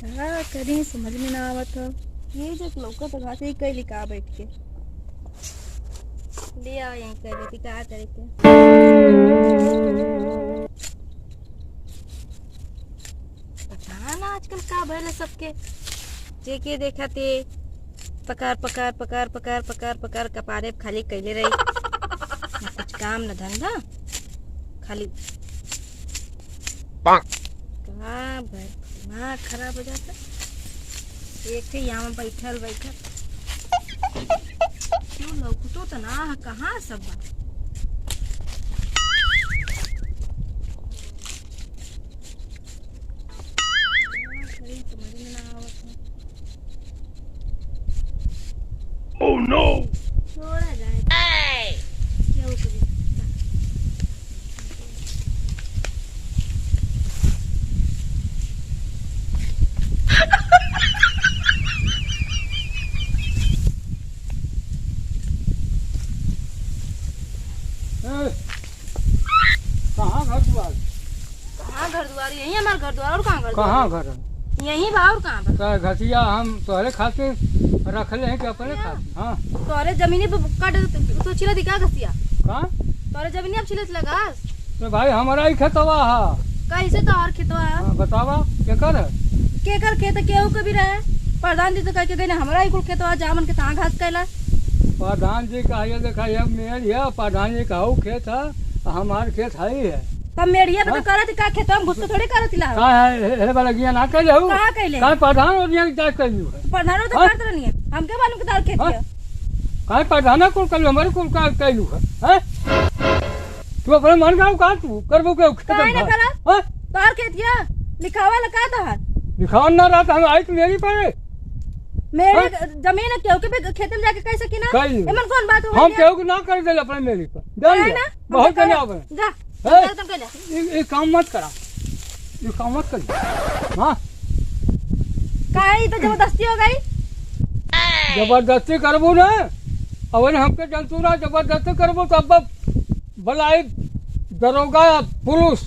क्या करें समझ में ना आवत हो। ये जो लौका तो घास ही कई लिखा बैठ के ले आओ यहीं कर लेती क्या करे के। पता ना आजकल का भले सबके जे के देखा ते पकार पकार पकार पकार पकार पकार कपारे खाली कैले रही ना कुछ काम न धंधा खाली कहाँ दिमाग खराब हो जाता। एक थे यहाँ में बैठल बैठल क्यों लौकतो तो ना कहाँ सब बा। समझ में ना आवत है। Oh no! छोड़ा जाए क्या हो करी। कहाँ घर द्वार? कहाँ घर द्वार यही हमारा घर द्वार और कहाँ घर कहाँ द्वार? घर? यही बा और कहाँ बा? तो घसिया हम तोहरे खातिर रखले हैं कि अपने खातिर? हाँ। तोरे जमीनी पे काट तो छिला दिखा घसिया। कहाँ? तोरे जमीनी अब छिलत लगा तो भाई हमारा ही खेतवा है। कैसे तो और खेतवा है? हाँ, बतावा क्या कर? केकर खेत केहू कभी रहे प्रधान जी तो कह के गए हमारा ही कुल खेतवा जामन के तहाँ घास कैला। प्रधान जी का ये देखा ये मेल है, प्रधान जी का वो खेत है, हमार खेत है ही है। तब मेढ़िया पे तो करत का खेतवा में घुस के थोड़ी करत ला। कहाँ है हे वाला गिया ना कर जाऊ? कहाँ कैले? कहाँ प्रधान और ये क्या कर लियो है? प्रधान तो करत रहनी है हमके मालूम के तार खेत हाँ? के। कहाँ प्रधान को कर हमारे को का कर लियो है? हैं? तू अपने मन का का तू करबो के खेत काहे ना करा? हां तार खेत या लिखावा लगा था दिखावन ना रहा हम आई तो मेरी पर मेरे जमीन केहू के भी खेत में जाके कह सकी ना। कह ली। एमन कौन बात हो हम केहू ना कर दे अपने मेरी पर जान है लिया ना बहुत कने आवे जा है? तुम कह ले ये काम मत करा, ये काम मत कर। हां काहे तो जबरदस्ती हो गई। जबरदस्ती करबो ना अवन हमके जंतुरा जबरदस्ती करबो तब भलाई दरोगा पुलिस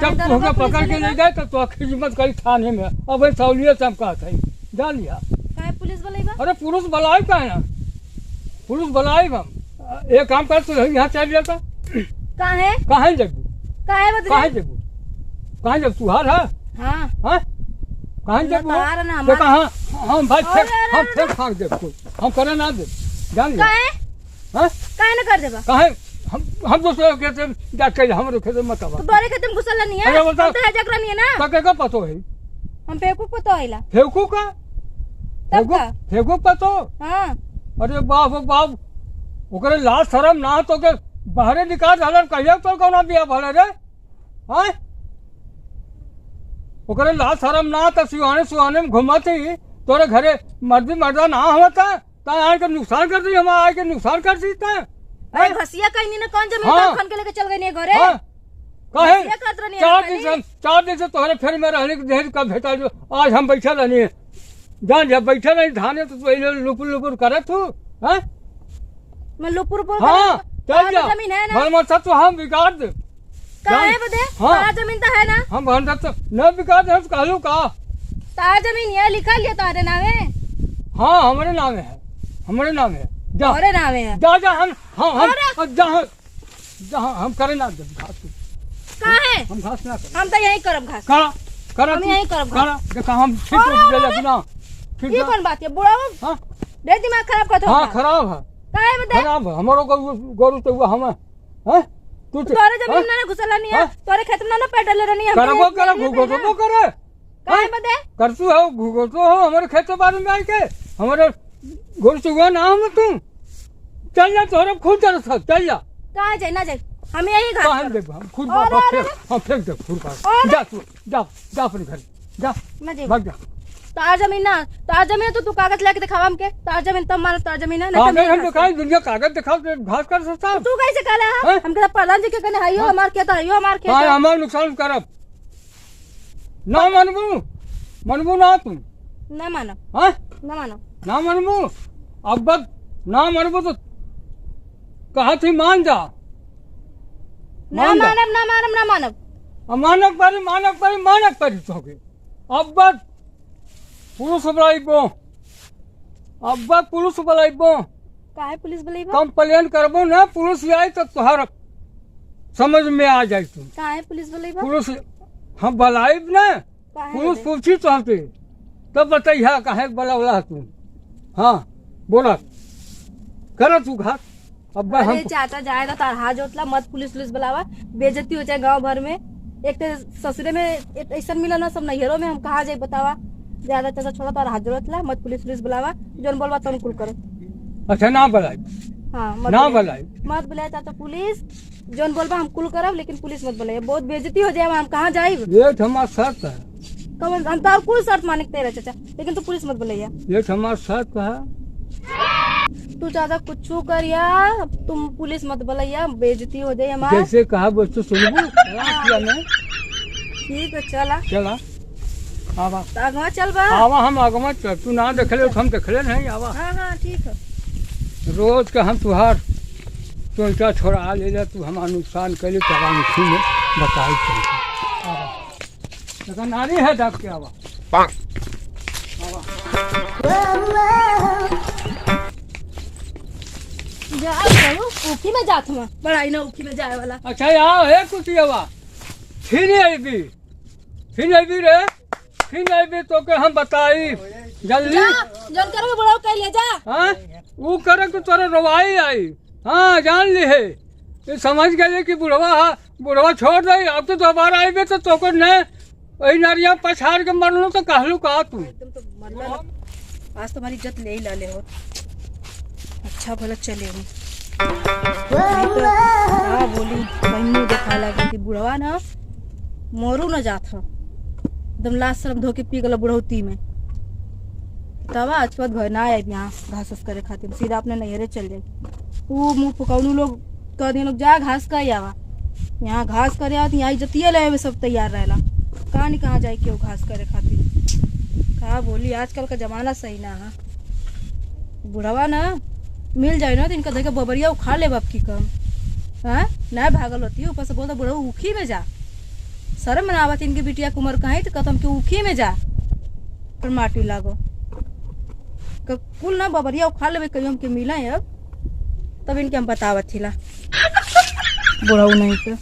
जब दरोगा तुमको पुलिस पकड़ के चलेगा? ले जाए तो तू खिदमत करी थाने में। अब सहूलियत से हम कहते हैं जान लिया। काहे पुलिस बोलेगा? अरे पुलिस बुलाई का है ना, पुलिस बुलाई हम एक काम कर तू यहाँ चल जाता। काहे कहाँ जगू? काहे बदले? कहाँ जगू? कहाँ जब तू हार है? हां हाँ कहाँ जगू? तार ना तो हमारा कहाँ हम भाई अरे, फेंक हम फेंक फाँक दे को हम करे ना दे जान लिया। काहे हाँ काहे ना कर देबा? कहाँ हम दूसरे के से जाके हमारे खेत मत आवा। तो बारे खेत में घुसल नहीं है। अरे बता। हम तो है जगरा नहीं है ना। तके का पतो है? हम पेकू पतो आइला फेंकू का? तब का फेंकू पतो? हां अरे बाप रे बाप ओकरे लाज शरम ना तो के बाहरे निकाल हलन कहिया तो कौना बिया भले रे। हां ओकरे लाज शरम ना तो सुहाने सुहाने में घुमत ही तोरे घरे मर्दी मर्दा ना होता ता आए के नुकसान कर दी, हम आए के नुकसान कर दी ता। अरे घसिया कहीं नहीं ना कौन जमीन हाँ। खन के लेके चल गई नहीं घरे। हां काहे घसिया करत रहनी है 4 दिन से तोहरे फेर में रहने के देर का भेटा जो आज हम बैठे रहनी जान जब बैठे रही धाने तो तू लुपुर लुपुर करे तू। हां मैं लुपुर पुर हाँ चल जा जमीन है ना। भर मत तो हम बिगाड़ दे काहे बदे? हाँ। तारा जमीन तो है ना। हम भर तो न बिगाड़ दे कहलू का। तारा जमीन ये लिखा लिया तारे नामे। हाँ हमारे नाम है, हमारे नाम है। जा और नामे है जा जा हम अरे। जहाँ जहाँ हम करे ना दे घास तू। काहे हम घास ना करे हम तो यही करब घास। करा करा हम तू, यहीं करब घास। करा देखा हम ठीक अरे, हो अरे, गए ना ठीक ये है। कौन बात है बुढ़ा हाँ दे दिमाग खराब कर हाँ खराब है, काहे बदे? खराब है हमारो गोरु तो हुआ हम हैं तू तोरे जमीन ना घुसला नहीं है। हाँ। तोरे खेत में ना पेडल रहनी है। करबो करे घुगो तो करे काहे बदे? करतू हो घुगो तो हो हमारे खेत के बारे में आके हमारे गोरु तो हुआ ना हम तू चल जा तोरे खुद चल चल जा। काहे जाए ना जाए हम यही घास कहाँ करब। देख हम खुद और, बाप और, फेंक हम फेंक दे खुद का और? जा तू जा जा अपने घर जा ना जाए भाग जा। तार जमीन ना तार जमीन तो तू कागज लेके दिखावा हमके तार जमीन तब मानो तार जमीन है कागज हम दिखाई दुनिया कागज दिखाओ तो घास कर सकता है। तू कैसे कहला है? हाँ? हमके तो प्रधान जी के कहने हाइयो हमार खेत हाइयो हमार खेत हाँ है। हमारा नुकसान करब ना मनबू मनबू ना तुम। ना मानो हाँ ना मानो ना मनबू अब बस ना मनबू तो कहा थी मान जा ना मान जा। मानब ना मानब ना मानब मानक परी तो हो गई अब बस पुलिस बुलाइबो, अब्बा पुलिस बुलाइबो। काहे पुलिस बुलाइबा? कंप्लेन करबो ना, पुलिस आई तो तोहर समझ में आ जाए। तुम काहे पुलिस बुलाइबा? पुलिस हम बुलाइब ना, काहे पुलिस बे? पूछी तोहते तब बताइहा काहे बुलावला तू। हाँ बोला कर तू घाट। अब्बा हम अरे चाचा जाए तो तार हाथ जोतला मत, पुलिस पुलिस बुलावा, बेइज्जती हो जाए गांव भर में। एक तो ससुरे में ऐसा मिला ना, सब नैहरों में, हम कहाँ जाए बतावा। ज्यादा चाचा छोड़ा तार हाथ जोतला, मत पुलिस पुलिस बुलावा, जोन बोलवा तुम कुल करो। अच्छा ना बुलाई, हाँ ना बुलाई। मत बुलाए चाचा पुलिस, जोन बोलबा हम कुल करब, लेकिन पुलिस मत बुलाइए, बहुत बेइज्जती हो जाए, हम कहाँ जाए। ये हमारा शर्त है, कब हम तो कुल शर्त माने के तेरा चाचा, लेकिन तू पुलिस मत बुलाइया। ये हमारा शर्त है। तू चाचा कुछ करिया, तुम पुलिस मत बुलाइया, बेइज्जती हो जाए हमार। जैसे कहा बस तो सुनबू। ठीक है चला चला आवा, आगवा चल बा। आवा हम आगमा चल, तू ना देखले तो हम देखले नहीं। आवा हाँ हाँ ठीक है। रोज का हम तुहार चोइटा छोड़ा ले जा, तू हमारा नुकसान कैले तबा मुखी में बताई चलता। आवा देखा नारी है डाक के। आवा आवा जा करो ऊखी में जात हूँ, बड़ाई ना ऊखी में जाए वाला। अच्छा यहाँ है कुछ। आवा फिर अबी, फिर अबी रे, फिर अबी तो के हम बताई जल्दी। जोन करो बड़ाओ कह ले जा। हाँ वो करे तो तोरे रवाई आई। हाँ जान ली है, ये समझ गए कि बुढ़वा, बुढ़वा छोड़ दे। अब तो दोबारा आई तो तोकर ने वही नारिया पछाड़ के मरलो तो कहलू कहा तू। एकदम तो मरना, आज तुम्हारी इज्जत ले ही ला ले हो। अच्छा भला चले हुई हाँ बोली बहनू देखा लगी कि बुढ़वा ना मोरू न जात हो, एकदम लाश शर्म धो के पी गला बुढ़ौती में। तब आज के बाद घर ना आए यहाँ घास उस करे खातिर, सीधा अपने नैहरे चल जाए। वो मुँह पकौनू लोग कह दिए लोग जा घास कर आवा, यहाँ घास करे आवत, यहाँ इज्जतिये ले सब तैयार रहेला। कहाँ नहीं कहाँ जाए क्यों घास करे खातिर। कहा बोली आजकल का जमाना सही ना है। बुढ़वा ना मिल जाए ना तो इनका देखे बबरिया उखाड़ ले बाप की कम। हाँ ना भागल होती है, ऊपर से बोलता बुढ़वा ऊखी में जा। शर्म में आवत इनकी बिटिया कुमर कहीं तो कदम के ऊखी में जा पर माटी लागो। कुल ना बबरिया उखाड़ ले कहीं हमके मिला है अब, तब इनके हम बतावत थिला बुढ़ऊ नहीं तो।